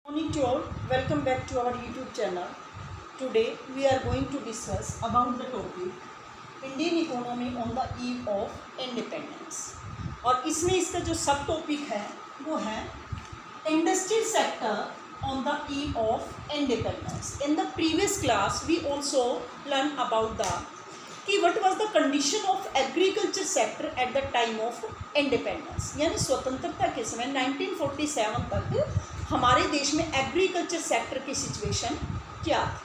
Morning to all, welcome back to our YouTube channel. Today we are going to discuss about the topic Indian economy on the eve of independence. और इसमें इसका जो सब topic है वो है industrial sector on the eve of independence. In the previous class we also learned about the कि what was the condition of agriculture sector at the time of independence. यानी स्वतंत्रता के समय 1947 तक हमारे देश में एग्रीकल्चर सेक्टर की सिचुएशन क्या थी.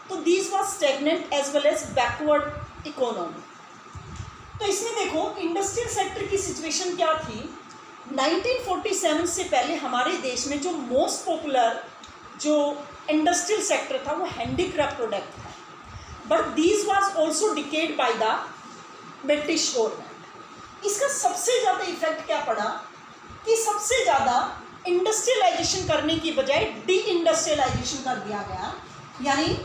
तो this was stagnant as well as backward economy. तो इसमें देखो इंडस्ट्रियल सेक्टर की सिचुएशन क्या थी. 1947 से पहले हमारे देश में जो मोस्ट पॉपुलर जो इंडस्ट्रियल सेक्टर था वो हैंडीक्राफ्ट प्रोडक्ट था. But this was also decade bye the British government. इसका सबसे ज़्यादा इफेक्ट क्या पड़ा कि सबसे ज़्यादा इंडस्ट्रियलाइजेशन करने की बजाय डी इंडस्ट्रियलाइजेशन कर दिया गया. यानी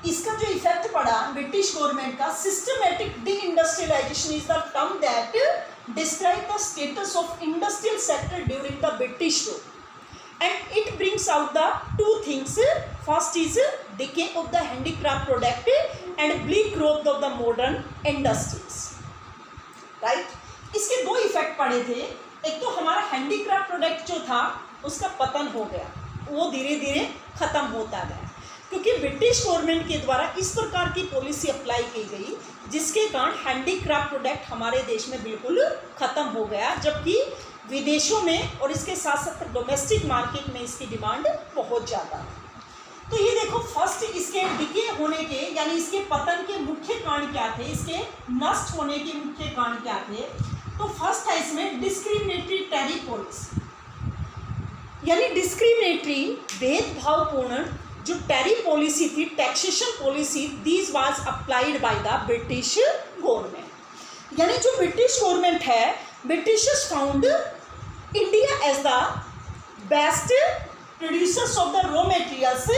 इसका जो इफेक्ट पड़ा ब्रिटिश गवर्नमेंट का systematic deindustrialisation is the term that describe the status of industrial sector during the British rule. And it brings out the two things. First is decay of the handicraft product and bleak growth of the modern industries. Right? इसके दो effect पड़े थे. एक तो हमारा handicraft product जो था उसका पतन हो गया, वो धीरे धीरे ख़त्म होता गया क्योंकि ब्रिटिश गवर्नमेंट के द्वारा इस प्रकार की पॉलिसी अप्लाई की गई जिसके कारण हैंडीक्राफ्ट प्रोडक्ट हमारे देश में बिल्कुल ख़त्म हो गया. जबकि विदेशों में और इसके साथ साथ डोमेस्टिक मार्केट में इसकी डिमांड बहुत ज़्यादा है. तो ये देखो फर्स्ट इसके डिके होने के यानी इसके पतन के मुख्य कारण क्या थे, इसके नष्ट होने के मुख्य कारण क्या थे. तो फर्स्ट है इसमें डिस्क्रिमिनेटरी टैरिफ पॉलिसी. यानी डिस्क्रिमिनेटरी भेदभावपूर्ण जो टैरिफ पॉलिसी थी, taxation policy, this was applied by the British government. यानी जो ब्रिटिश गवर्नमेंट है, Britishers found India as the best producers of the raw materials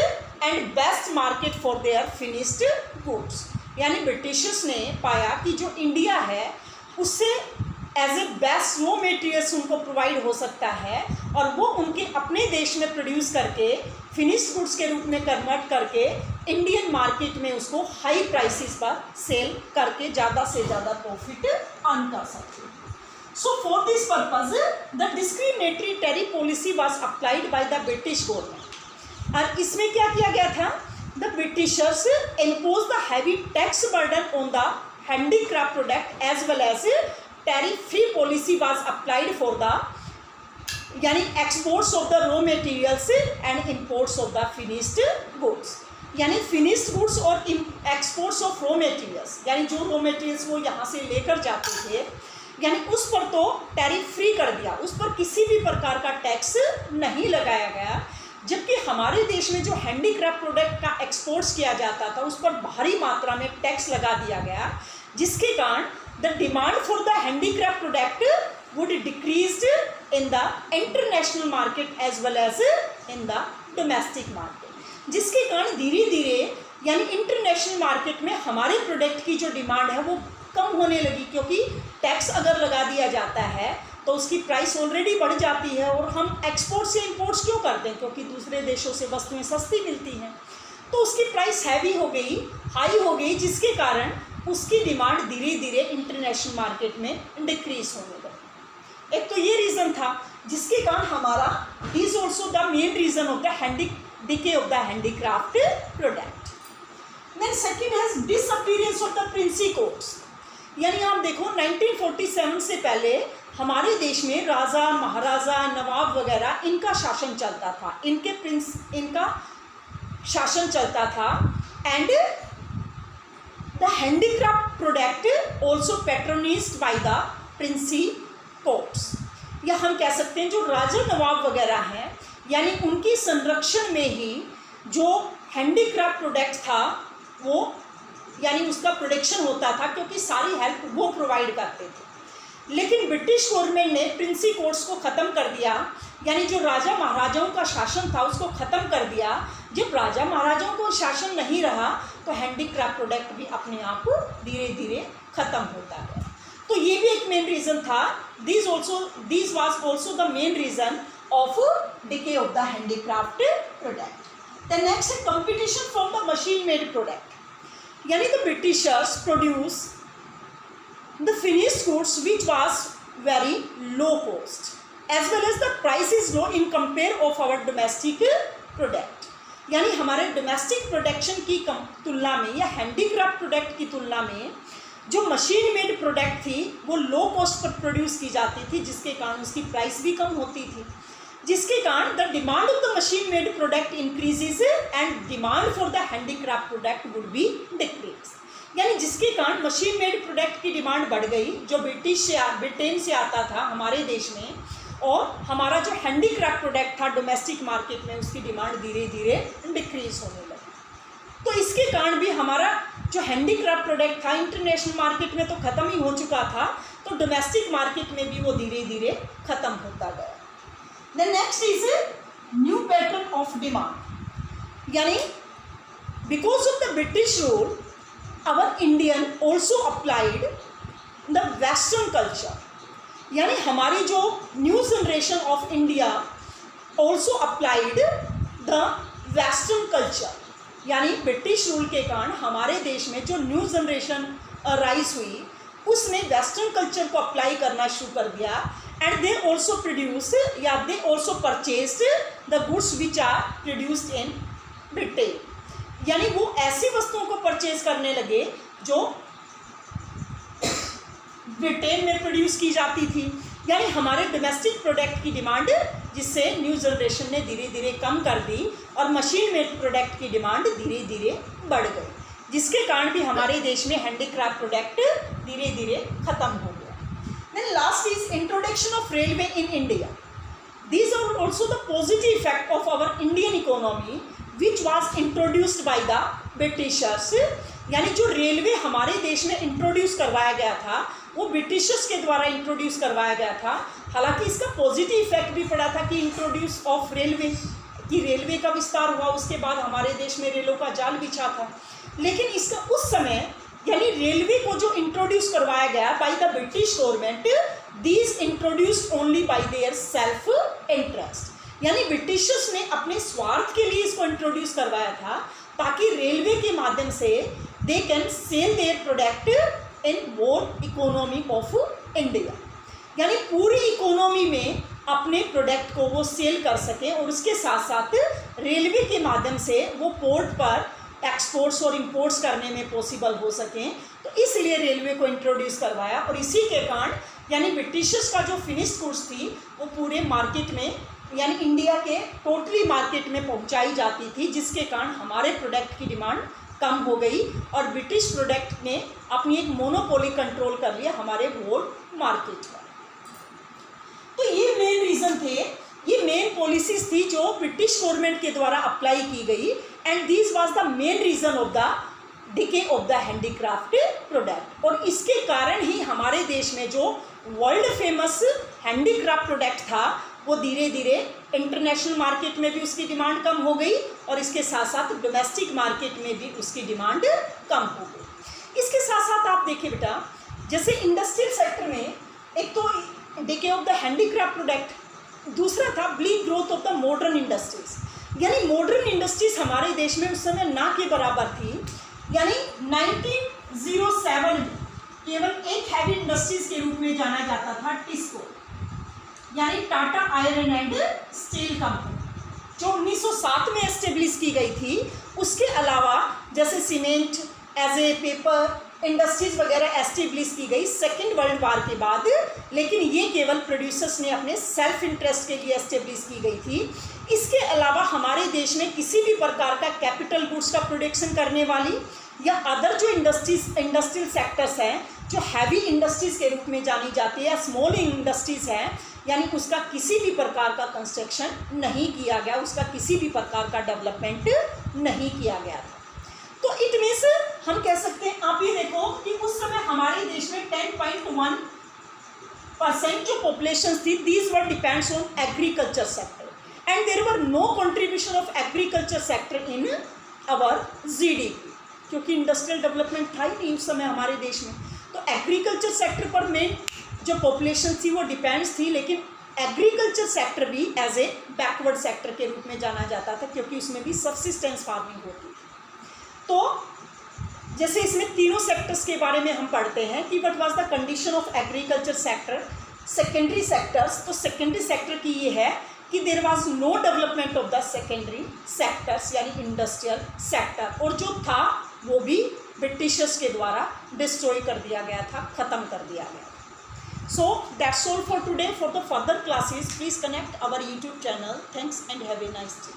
and best market for their finished goods. यानी Britishers ने पाया कि जो India है उससे as a best raw materials उनको प्रोवाइड हो सकता है और वो उनके अपने देश में प्रोड्यूस करके फिनिश्ड गुड्स के रूप में कन्वर्ट करके इंडियन मार्केट में उसको हाई प्राइसेस पर सेल करके ज़्यादा से ज़्यादा प्रॉफिट अर्न कर सकते हैं. So for this purpose the discriminatory tariff policy was applied by the British government. और इसमें क्या किया गया था, the Britishers impose the heavy tax burden on the handicraft product as well as tariff free policy was applied for the यानी exports of the raw materials and imports of the finished goods. यानी finished goods और exports of raw materials यानी जो raw materials वो यहाँ से लेकर जाते थे यानी उस पर तो टैरिफ फ्री कर दिया, उस पर किसी भी प्रकार का टैक्स नहीं लगाया गया. जबकि हमारे देश में जो हैंडीक्राफ्ट प्रोडक्ट का एक्सपोर्ट्स किया जाता था उस पर भारी मात्रा में टैक्स लगा दिया गया जिसके कारण the demand for the handicraft product would decreased in the international market as well as in the domestic market. जिसके कारण धीरे धीरे यानी इंटरनेशनल मार्केट में हमारे प्रोडक्ट की जो डिमांड है वो कम होने लगी क्योंकि टैक्स अगर लगा दिया जाता है तो उसकी प्राइस ऑलरेडी बढ़ जाती है और हम एक्सपोर्ट से इंपोर्ट्स क्यों करते हैं क्योंकि दूसरे देशों से वस्तुएं सस्ती मिलती हैं. तो उसकी प्राइस हैवी हो गई, हाई हो गई जिसके कारण उसकी डिमांड धीरे धीरे इंटरनेशनल मार्केट में डिक्रीज होने लगी. एक तो ये रीज़न था जिसके कारण हमारा this also the main reason of the decay of the handicraft product. Then second has disappearance of the princely courts. यानी आप देखो 1947 से पहले हमारे देश में राजा महाराजा नवाब वगैरह इनका शासन चलता था, इनका शासन चलता था. And the handicraft product also patronized by the princely courts. या हम कह सकते हैं जो राजा नवाब वगैरह हैं यानी उनकी संरक्षण में ही जो हैंडीक्राफ्ट प्रोडक्ट था वो यानी उसका प्रोडक्शन होता था क्योंकि सारी हेल्प वो प्रोवाइड करते थे. लेकिन ब्रिटिश गवर्नमेंट ने प्रिंसी कोर्ट्स को ख़त्म कर दिया यानी जो राजा महाराजाओं का शासन था उसको ख़त्म कर दिया. जब राजा महाराजाओं को शासन नहीं रहा तो हैंडीक्राफ्ट प्रोडक्ट भी अपने आप धीरे धीरे ख़त्म होता गया. तो ये भी एक मेन रीज़न था. This was also the main reason of decay of the handicraft product. The next है competition from the machine made product. यानी the Britishers produce the finished goods which was very low cost as well as the price is low in compare of our domestic product. यानी हमारे domestic production की तुलना में या handicraft product की तुलना में जो मशीन मेड प्रोडक्ट थी वो लो कॉस्ट पर प्रोड्यूस की जाती थी, जिसके कारण उसकी प्राइस भी कम होती थी, जिसके कारण the demand of the machine made product increases and demand for the handicraft product would be decrease. यानी जिसके कारण मशीन मेड प्रोडक्ट की डिमांड बढ़ गई जो ब्रिटेन से आता था हमारे देश में, और हमारा जो हैंडीक्राफ्ट प्रोडक्ट था डोमेस्टिक मार्केट में उसकी डिमांड धीरे धीरे डिक्रीज होने लगी। तो इसके कारण भी हमारा जो हैंडीक्राफ्ट प्रोडक्ट था इंटरनेशनल मार्केट में तो ख़त्म ही हो चुका था, तो डोमेस्टिक मार्केट में भी वो धीरे धीरे ख़त्म होता गया। Then next is new pattern of demand. यानी because of the British rule our Indian also applied the western culture. यानी हमारी जो new generation of India also applied the western culture. यानी ब्रिटिश रूल के कारण हमारे देश में जो न्यू जनरेशन राइज हुई उसने वेस्टर्न कल्चर को अप्लाई करना शुरू कर दिया एंड दे ऑल्सो प्रोड्यूस या they also purchased the goods which are produced in Britain. यानी वो ऐसी वस्तुओं को परचेज करने लगे जो ब्रिटेन में प्रोड्यूस की जाती थी। यानी हमारे डोमेस्टिक प्रोडक्ट की डिमांड जिससे न्यू जनरेशन ने धीरे धीरे कम कर दी और मशीन मेड प्रोडक्ट की डिमांड धीरे धीरे बढ़ गई, जिसके कारण भी हमारे देश में हैंडीक्राफ्ट प्रोडक्ट धीरे धीरे खत्म हो गया। Then last is introduction of railway in India. These are also the positive effect of our Indian economy which was introduced by the Britishers. यानी जो रेलवे हमारे देश में इंट्रोड्यूस करवाया गया था वो ब्रिटिशर्स के द्वारा इंट्रोड्यूस करवाया गया था। हालांकि इसका पॉजिटिव इफेक्ट भी पड़ा था कि इंट्रोड्यूस ऑफ रेलवे की रेलवे का विस्तार हुआ, उसके बाद हमारे देश में रेलों का जाल बिछा था। लेकिन इसका उस समय यानी रेलवे को जो इंट्रोड्यूस करवाया गया bye the British government, these introduced only by their self interest. यानी ब्रिटिशर्स ने अपने स्वार्थ के लिए इसको इंट्रोड्यूस करवाया था ताकि रेलवे के माध्यम से they can sell their product in more economy of India. यानी पूरी इकोनॉमी में अपने प्रोडक्ट को वो सेल कर सकें और उसके साथ साथ रेलवे के माध्यम से वो पोर्ट पर एक्सपोर्ट्स और इंपोर्ट्स करने में पॉसिबल हो सकें। तो इसलिए रेलवे को इंट्रोड्यूस करवाया और इसी के कारण यानी ब्रिटिशर्स का जो फिनिश्ड गुड्स थी वो पूरे मार्केट में यानी इंडिया के टोटली मार्केट में पहुंचाई जाती थी, जिसके कारण हमारे प्रोडक्ट की डिमांड कम हो गई और ब्रिटिश प्रोडक्ट ने अपनी एक मोनोपोली कंट्रोल कर लिया हमारे होल मार्केट पर। तो ये मेन रीज़न थे, ये मेन पॉलिसीज थी जो ब्रिटिश गवर्नमेंट के द्वारा अप्लाई की गई and this was the main reason of the decay of the handicraft product. और इसके कारण ही हमारे देश में जो वर्ल्ड फेमस हैंडीक्राफ्ट प्रोडक्ट था वो धीरे धीरे इंटरनेशनल मार्केट में भी उसकी डिमांड कम हो गई और इसके साथ साथ डोमेस्टिक मार्केट में भी उसकी डिमांड कम हो गई। इसके साथ साथ आप देखिए बेटा, जैसे इंडस्ट्रियल सेक्टर में एक तो decay of the handicraft product, दूसरा था bleak growth of the modern industries. यानी मॉडर्न इंडस्ट्रीज हमारे देश में उस समय ना के बराबर थी। यानी 1907 में केवल एक हैवी इंडस्ट्रीज के रूप में जाना जाता था टिस्को, यानी Tata iron and steel company, जो 1907 में एस्टेब्लिश की गई थी। उसके अलावा जैसे cement, as a paper industries वगैरह एस्टेब्लिश की गई सेकेंड वर्ल्ड वार के बाद, लेकिन ये केवल प्रोड्यूसर्स ने अपने सेल्फ इंटरेस्ट के लिए एस्टेब्लिश की गई थी। इसके अलावा हमारे देश में किसी भी प्रकार का कैपिटल गुड्स का प्रोडक्शन करने वाली या अदर जो इंडस्ट्रियल सेक्टर्स हैं जो हैवी इंडस्ट्रीज़ के रूप में जानी जाती है, स्मॉल इंडस्ट्रीज़ हैं, यानी उसका किसी भी प्रकार का कंस्ट्रक्शन नहीं किया गया, उसका किसी भी प्रकार का डेवलपमेंट नहीं किया गया था। तो इट मीन्स हम कह सकते हैं, आप ये देखो कि उस समय हमारे देश में 10.1% जो पॉपुलेशन थी, these were depends on agriculture sector and there were no contribution of agriculture sector in our GDP, क्योंकि इंडस्ट्रियल डेवलपमेंट था ही नहीं उस समय हमारे देश में। तो एग्रीकल्चर सेक्टर पर मेन जो पॉपुलेशन थी वो डिपेंड्स थी, लेकिन एग्रीकल्चर सेक्टर भी एज ए बैकवर्ड सेक्टर के रूप में जाना जाता था, क्योंकि उसमें भी सब्सिस्टेंस फार्मिंग होती थी। तो जैसे इसमें तीनों सेक्टर्स के बारे में हम पढ़ते हैं कि what was the condition of agriculture sector, secondary sectors. तो सेकेंडरी सेक्टर की ये है कि there was no development of the secondary sectors यानी इंडस्ट्रियल सेक्टर, और जो था वो भी ब्रिटिशर्स के द्वारा डिस्ट्रॉय कर दिया गया था, ख़त्म कर दिया गया था। So that's all for today. For the further classes please connect our YouTube channel. Thanks and have a nice day.